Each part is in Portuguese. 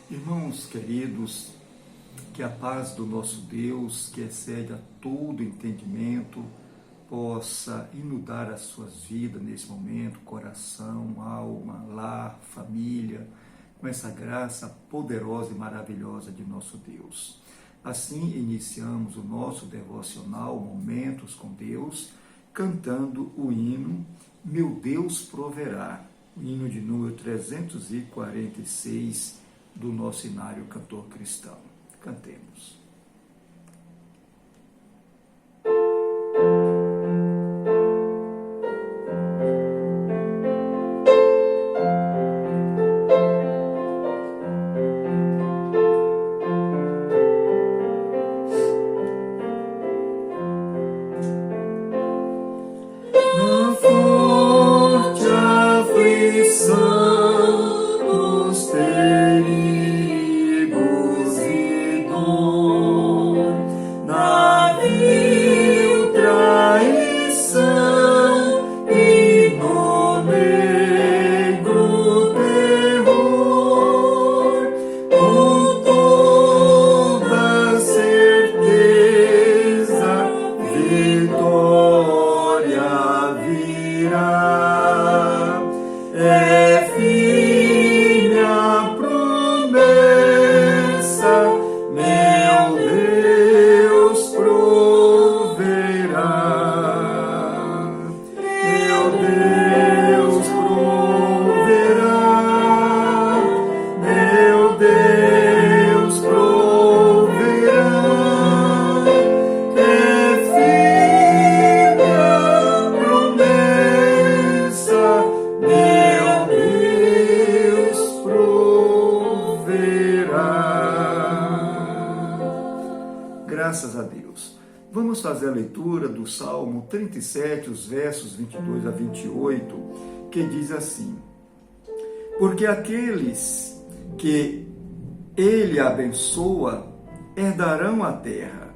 Irmãos queridos, que a paz do nosso Deus, que excede a todo entendimento, possa inundar as suas vidas nesse momento, coração, alma, lar, família, com essa graça poderosa e maravilhosa de nosso Deus. Assim iniciamos o nosso devocional Momentos com Deus, cantando o hino Meu Deus Proverá, o hino de número 346 do nosso Inário Cantor Cristão. Cantemos. Na forte aflição dos perigos e dor, na vil traição e no negro terror, com toda certeza vitória virá. É firme a promessa, meu Deus proverá. Meu Deus proverá. Meu Deus proverá. É firme a promessa, meu Deus proverá. Graças a Deus. Vamos fazer a leitura do Salmo 37, os versos 22 a 28, que diz assim: Porque aqueles que Ele abençoa herdarão a terra,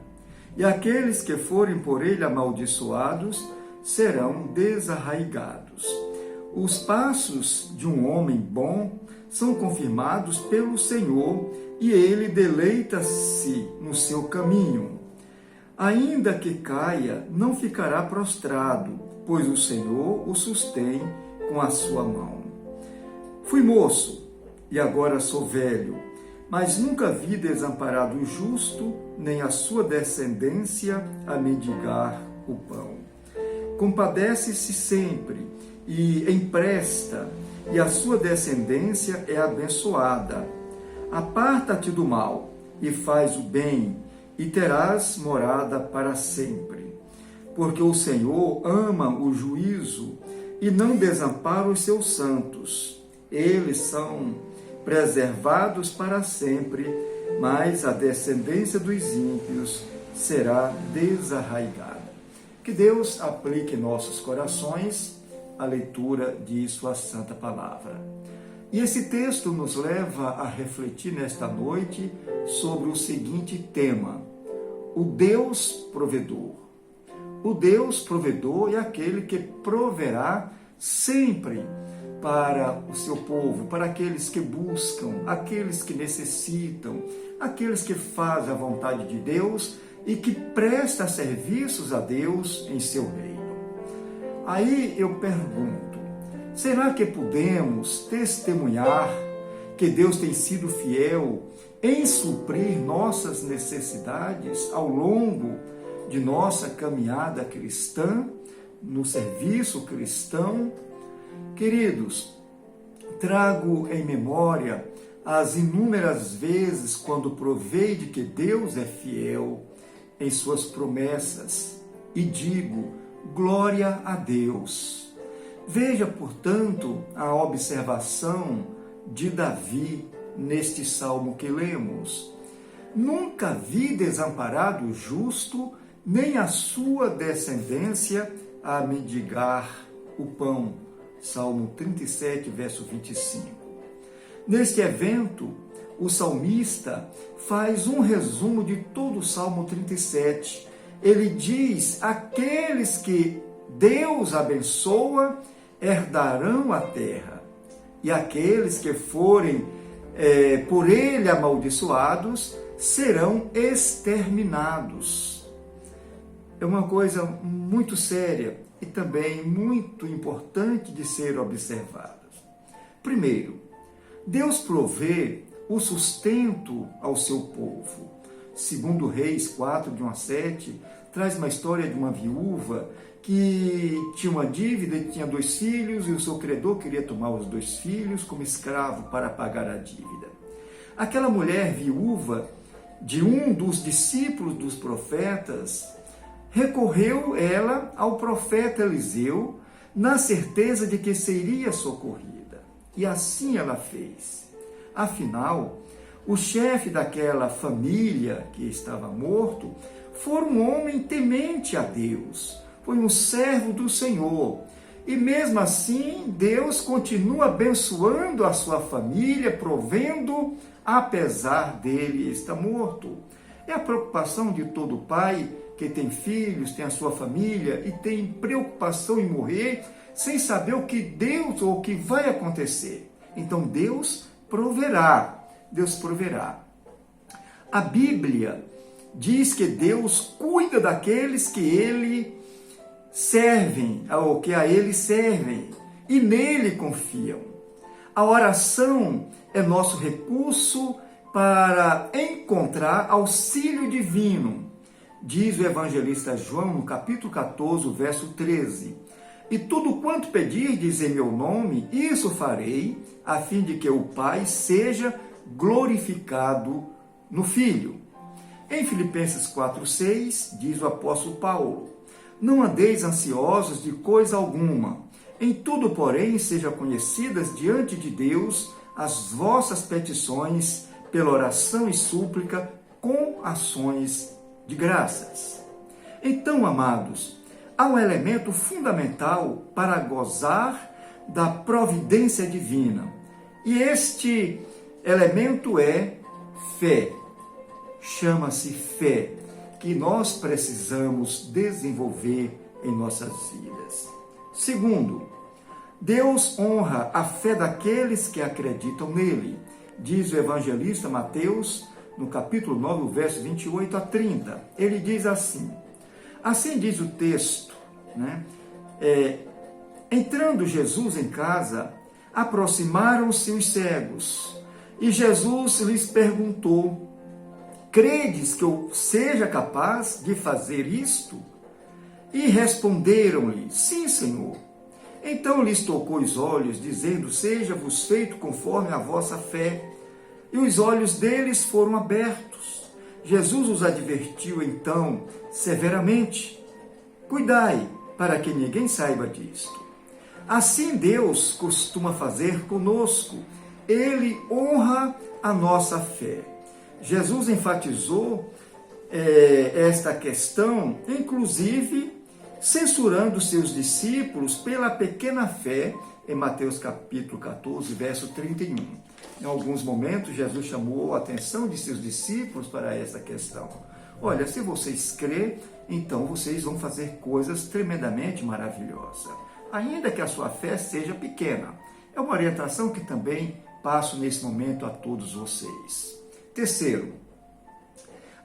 e aqueles que forem por Ele amaldiçoados serão desarraigados. Os passos de um homem bom são confirmados pelo Senhor, e Ele deleita-se no seu caminho. Ainda que caia, não ficará prostrado, pois o Senhor o sustém com a sua mão. Fui moço, e agora sou velho, mas nunca vi desamparado o justo, nem a sua descendência a mendigar o pão. Compadece-se sempre e empresta, e a sua descendência é abençoada. Aparta-te do mal e faz o bem, e terás morada para sempre. Porque o Senhor ama o juízo e não desampara os seus santos. Eles são preservados para sempre, mas a descendência dos ímpios será desarraigada. Que Deus aplique em nossos corações a leitura de sua santa palavra. E esse texto nos leva a refletir nesta noite sobre o seguinte tema: o Deus provedor. O Deus provedor é aquele que proverá sempre para o seu povo, para aqueles que buscam, aqueles que necessitam, aqueles que fazem a vontade de Deus e que prestam serviços a Deus em seu reino. Aí eu pergunto, será que podemos testemunhar que Deus tem sido fiel em suprir nossas necessidades ao longo de nossa caminhada cristã, no serviço cristão? Queridos, trago em memória as inúmeras vezes quando provei de que Deus é fiel em suas promessas e digo, glória a Deus. Veja, portanto, a observação de Davi neste salmo que lemos. Nunca vi desamparado o justo, nem a sua descendência a mendigar o pão. Salmo 37, verso 25. Neste evento, o salmista faz um resumo de todo o Salmo 37. Ele diz: aqueles que Deus abençoa herdarão a terra, e aqueles que forem por ele amaldiçoados, serão exterminados. É uma coisa muito séria e também muito importante de ser observada. Primeiro, Deus provê o sustento ao seu povo. Segundo Reis 4, de 1 a 7, traz uma história de uma viúva que tinha uma dívida e tinha 2 filhos, e o seu credor queria tomar os 2 filhos como escravo para pagar a dívida. Aquela mulher viúva de um dos discípulos dos profetas, recorreu ela ao profeta Eliseu, na certeza de que seria socorrida. E assim ela fez. Afinal, o chefe daquela família que estava morto foi um homem temente a Deus, foi um servo do Senhor. E mesmo assim, Deus continua abençoando a sua família, provendo, apesar dele estar morto. É a preocupação de todo pai que tem filhos, tem a sua família e tem preocupação em morrer sem saber o que Deus ou o que vai acontecer. Então Deus proverá. Deus proverá. A Bíblia diz que Deus cuida daqueles que ele servem, ou que a ele servem, e nele confiam. A oração é nosso recurso para encontrar auxílio divino. Diz o evangelista João no capítulo 14, verso 13. E tudo quanto pedirdes em meu nome, isso farei, a fim de que o Pai seja glorificado no Filho. Em Filipenses 4:6, diz o apóstolo Paulo: não andeis ansiosos de coisa alguma, em tudo, porém, sejam conhecidas diante de Deus as vossas petições pela oração e súplica com ações de graças. Então, amados, há um elemento fundamental para gozar da providência divina. E este elemento é fé. Chama-se fé, que nós precisamos desenvolver em nossas vidas. Segundo, Deus honra a fé daqueles que acreditam nele. Diz o evangelista Mateus, no capítulo 9, o verso 28 a 30. Ele diz assim: assim diz o texto, entrando Jesus em casa, aproximaram-se os cegos, e Jesus lhes perguntou: credes que eu seja capaz de fazer isto? E responderam-lhe: sim, Senhor. Então lhes tocou os olhos, dizendo: seja-vos feito conforme a vossa fé. E os olhos deles foram abertos. Jesus os advertiu então severamente: cuidai para que ninguém saiba disto. Assim Deus costuma fazer conosco. Ele honra a nossa fé. Jesus enfatizou esta questão, inclusive censurando seus discípulos pela pequena fé, em Mateus capítulo 14, verso 31. Em alguns momentos, Jesus chamou a atenção de seus discípulos para essa questão. Olha, se vocês crêem, então vocês vão fazer coisas tremendamente maravilhosas, ainda que a sua fé seja pequena. É uma orientação que também passo nesse momento a todos vocês. Terceiro,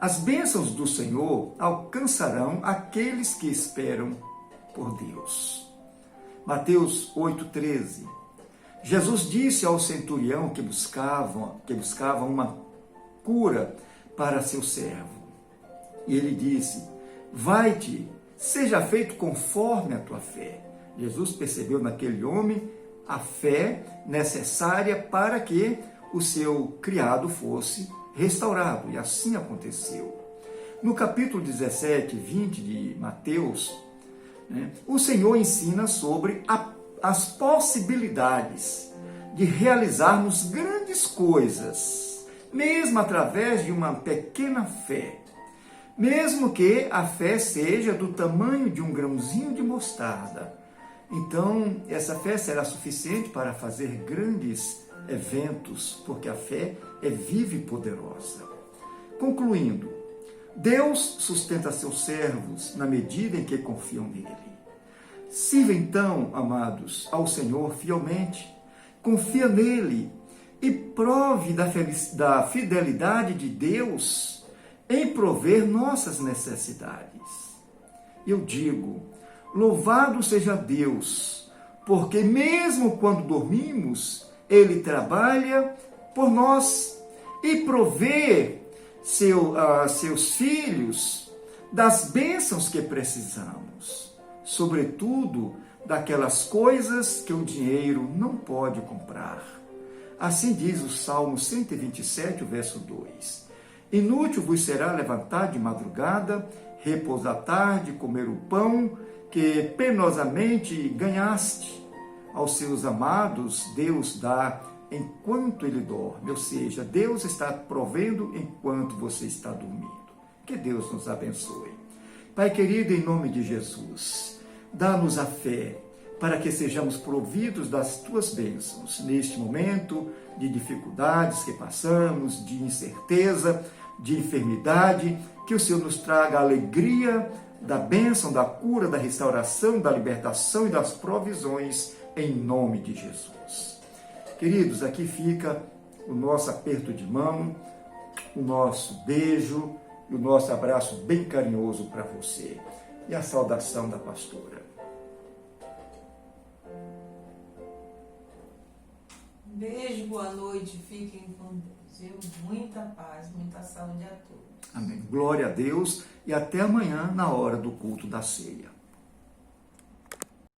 as bênçãos do Senhor alcançarão aqueles que esperam por Deus. Mateus 8,13. Jesus disse ao centurião que buscava uma cura para seu servo. E ele disse: vai-te, seja feito conforme a tua fé. Jesus percebeu naquele homem a fé necessária para que o seu criado fosse restaurado, e assim aconteceu. No capítulo 17, 20 de Mateus, o Senhor ensina sobre as possibilidades de realizarmos grandes coisas, mesmo através de uma pequena fé, mesmo que a fé seja do tamanho de um grãozinho de mostarda. Então, essa fé será suficiente para fazer grandes eventos, porque a fé é viva e poderosa. Concluindo, Deus sustenta seus servos na medida em que confiam nele. Sirva então, amados, ao Senhor fielmente, confia nele e prove da fidelidade de Deus em prover nossas necessidades. Eu digo, louvado seja Deus, porque mesmo quando dormimos, Ele trabalha por nós e provê seus filhos das bênçãos que precisamos, sobretudo daquelas coisas que o dinheiro não pode comprar. Assim diz o Salmo 127, o verso 2. Inútil vos será levantar de madrugada, repousar à tarde, comer o pão que penosamente ganhaste. Aos seus amados, Deus dá enquanto ele dorme, ou seja, Deus está provendo enquanto você está dormindo. Que Deus nos abençoe. Pai querido, em nome de Jesus, dá-nos a fé para que sejamos providos das tuas bênçãos neste momento de dificuldades que passamos, de incerteza, de enfermidade, que o Senhor nos traga a alegria da bênção, da cura, da restauração, da libertação e das provisões, em nome de Jesus. Queridos, aqui fica o nosso aperto de mão, o nosso beijo e o nosso abraço bem carinhoso para você. E a saudação da pastora. Beijo, boa noite, fiquem com Deus. Muita paz, muita saúde a todos. Amém. Glória a Deus e até amanhã na hora do culto da ceia.